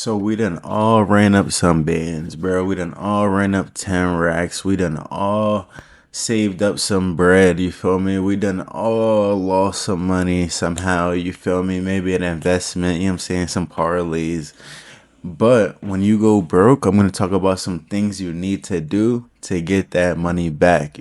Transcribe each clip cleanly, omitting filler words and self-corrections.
So we done all ran up some bands, bro. We done all ran up 10 racks. We done all saved up some bread, you feel me? We done all lost some money somehow, you feel me? Maybe an investment, you know what I'm saying? Some parlays. But when you go broke, I'm going to talk about some things you need to do to get that money back.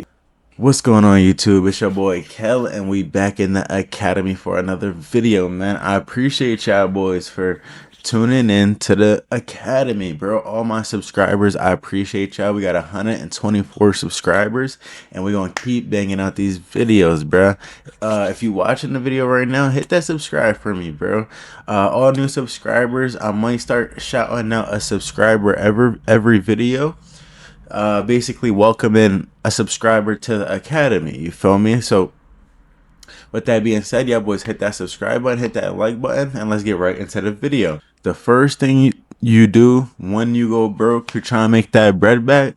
What's going on, YouTube? It's your boy Kel, and we back in the academy for another video, man. I appreciate y'all boys for tuning in to the academy, bro. All my subscribers, I appreciate y'all. We got 124 subscribers, and we're gonna keep banging out these videos, bro. If you watching the video right now, hit that subscribe for me, bro. All new subscribers, I might start shouting out a subscriber every video. Basically welcoming a subscriber to the academy, you feel me? So with that being said, y'all boys, hit that subscribe button, hit that like button, and let's get right into the video. The first thing you do when you go broke, you're trying to make that bread back,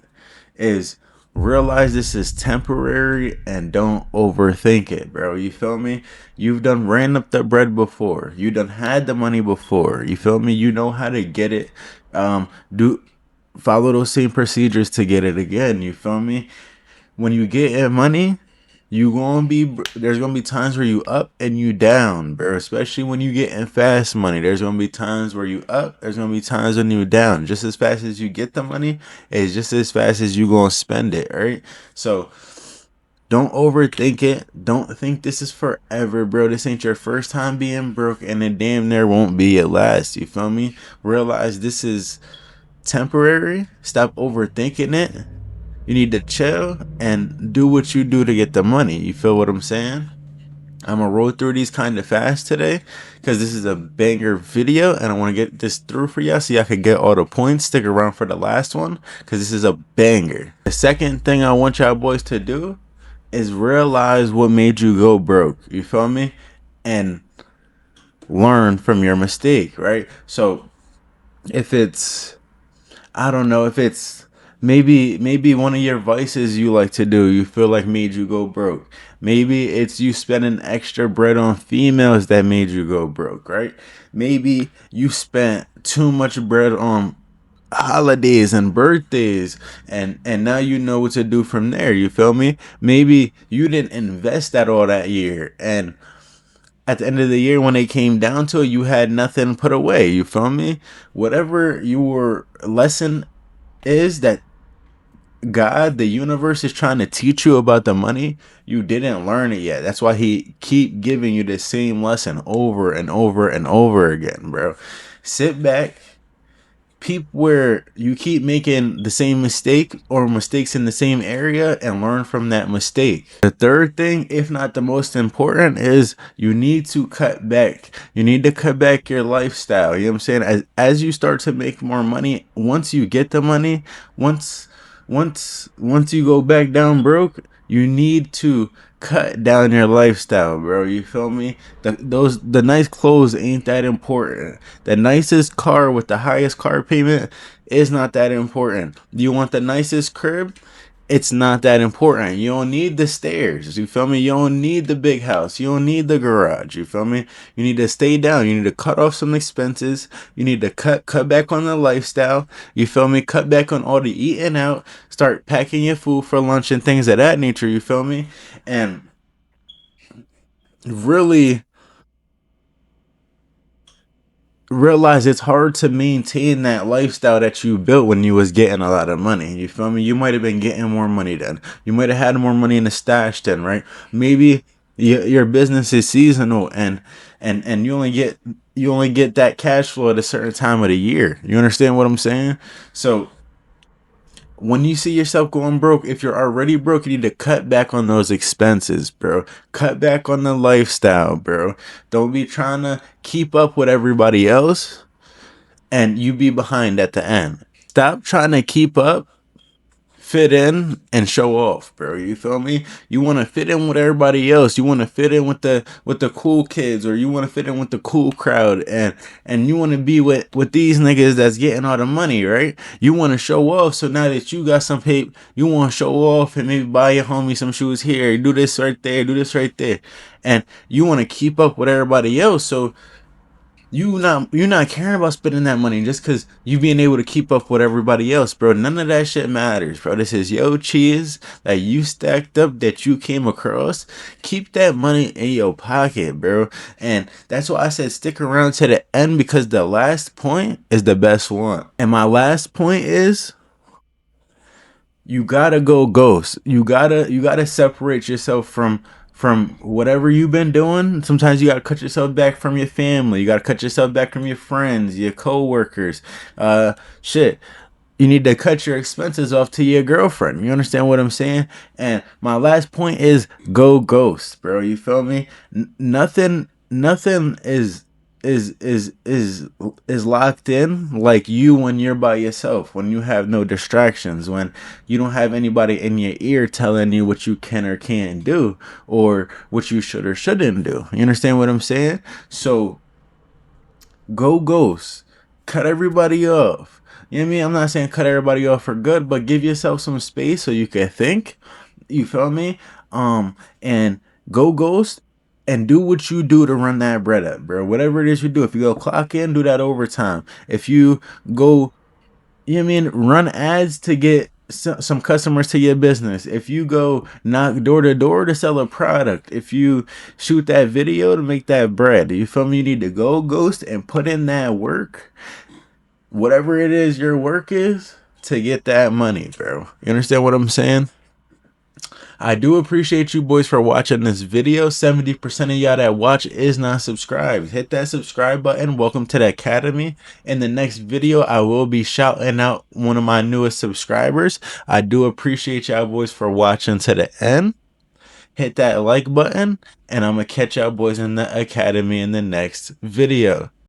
is realize this is temporary and don't overthink it, bro. You feel me? You've done ran up the bread before. You done had the money before. You feel me? You know how to get it. Do follow those same procedures to get it again. You feel me? When you get in money, there's gonna be times where you up and you down, bro. Especially when you get in fast money, there's gonna be times where you up, there's gonna be times when you down. Just as fast as you get the money is just as fast as you gonna spend it, right? So don't overthink it. Don't think this is forever, bro. This ain't your first time being broke, and it damn near won't be your last. You feel me? Realize this is temporary. Stop overthinking it. You need to chill and do what you do to get the money. You feel what I'm saying? I'm gonna roll through these kind of fast today because this is a banger video and I want to get this through for y'all so y'all can get all the points. Stick around for the last one because this is a banger. The second thing I want y'all boys to do is realize what made you go broke. You feel me? And learn from your mistake, right? So if it's, I don't know, if it's maybe one of your vices you like to do, you feel like made you go broke. Maybe it's you spending extra bread on females that made you go broke, right? Maybe you spent too much bread on holidays and birthdays, and now you know what to do from there. You feel me? Maybe you didn't invest that all that year, and at the end of the year, when it came down to it, you had nothing put away. You feel me? Whatever your lesson is that God, the universe, is trying to teach you about the money, you didn't learn it yet. That's why he keep giving you the same lesson over and over and over again, bro. Sit back, peep where you keep making the same mistake or mistakes in the same area and learn from that mistake. The third thing, if not the most important, is you need to cut back. You need to cut back your lifestyle. You know what I'm saying? As you start to make more money, once you get the money, once you go back down broke, you need to cut down your lifestyle, bro. You feel me? The nice clothes ain't that important. The nicest car with the highest car payment is not that important. You want the nicest crib? It's not that important. You don't need the stairs. You feel me? You don't need the big house. You don't need the garage. You feel me? You need to stay down. You need to cut off some expenses. You need to cut back on the lifestyle. You feel me? Cut back on all the eating out. Start packing your food for lunch and things of that nature. You feel me? And really realize it's hard to maintain that lifestyle that you built when you was getting a lot of money. You feel me? You might have been getting more money then. You might have had more money in the stash then, right? Maybe your business is seasonal and you only get that cash flow at a certain time of the year. You understand what I'm saying? So when you see yourself going broke, if you're already broke, you need to cut back on those expenses, bro. Cut back on the lifestyle, bro. Don't be trying to keep up with everybody else and you be behind at the end. Stop trying to keep up, fit in, and show off, bro. You feel me? You want to fit in with everybody else. You want to fit in with the cool kids, or you want to fit in with the cool crowd, and you want to be with these niggas that's getting all the money, right? You want to show off. So now that you got some paper, you want to show off and maybe buy your homie some shoes here, do this right there, do this right there, and you want to keep up with everybody else. So you not caring about spending that money just because you being able to keep up with everybody else, bro. None of that shit matters, bro. This is your cheese that you stacked up, that you came across. Keep that money in your pocket, bro. And that's why I said stick around to the end, because the last point is the best one. And my last point is, you gotta go ghost. You gotta separate yourself from whatever you've been doing. Sometimes you gotta cut yourself back from your family. You gotta cut yourself back from your friends, your coworkers. Shit. You need to cut your expenses off to your girlfriend. You understand what I'm saying? And my last point is go ghost, bro. You feel me? Nothing is locked in like you when you're by yourself, when you have no distractions, when you don't have anybody in your ear telling you what you can or can't do, or what you should or shouldn't do. You understand what I'm saying? So go ghost. Cut everybody off. You know what I mean? I'm not saying cut everybody off for good, but give yourself some space so you can think. You feel me? And go ghost and do what you do to run that bread up, bro. Whatever it is you do. If you go clock in, do that overtime. If you go, you know what I mean, run ads to get some customers to your business. If you go knock door to door to sell a product. If you shoot that video to make that bread. You feel me? You need to go ghost and put in that work, whatever it is your work is, to get that money, bro. You understand what I'm saying? I do appreciate you boys for watching this video. 70% of y'all that watch is not subscribed. Hit that subscribe button. Welcome to the academy. In the next video, I will be shouting out one of my newest subscribers. I do appreciate y'all boys for watching to the end. Hit that like button, and I'm going to catch y'all boys in the academy in the next video.